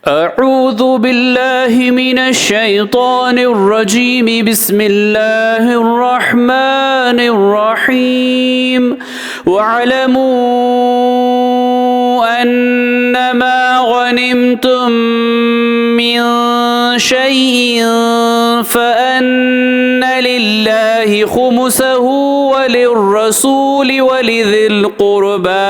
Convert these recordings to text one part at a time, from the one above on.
अऊज़ु बिल्लाहि मिनश शैतानिर रजीम बिस्मिल्लाहिर रहमानिर रहीम वअलमू अन्नमा गनिमतुम मिन शैइन फअन्ना लिल्लाहि खुमुसहु वलिर्रसूलि वलिज़िल क़ुरबा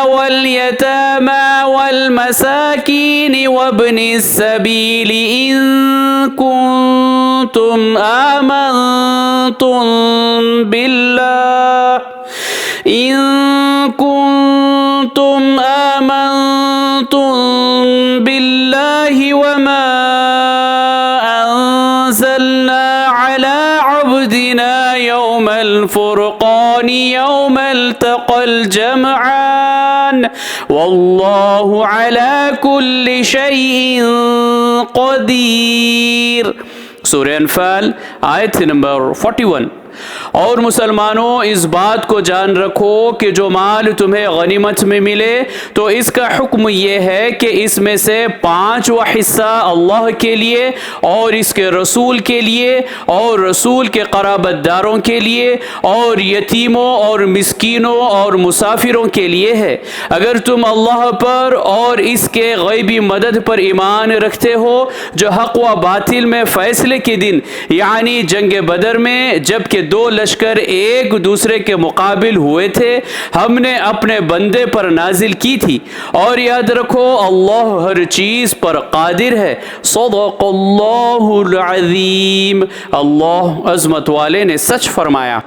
واليتامى والمساكين وابن السبيل إن كنتم آمنتم بالله وما أنزلنا على عبدنا يوم الفرقان يوم التقى الجمعان والله على كل شيء قدير। सूरह अनफाल आयत नंबर 41। और मुसलमानों, इस बात को जान रखो कि जो माल तुम्हें गनीमत में मिले तो इसका हुक्म यह है कि इसमें से 5वां हिस्सा अल्लाह के लिए और इसके रसूल के लिए और रसूल के क़राबतदारों के लिए और यतीमों और मिस्कीनों और मुसाफिरों के लिए है। अगर तुम अल्लाह पर और इसके गैबी मदद पर ईमान रखते हो, जो हक़ व बातिल में फ़ैसले के दिन यानी जंग बदर में जबकि 2 लश्कर एक दूसरे के मुकाबिल हुए थे, हमने अपने बंदे पर नाजिल की थी। और याद रखो, अल्लाह हर चीज़ पर कादिर है। सदक़ल्लाहुल अज़ीम। अल्लाह अज़मत वाले ने सच फरमाया।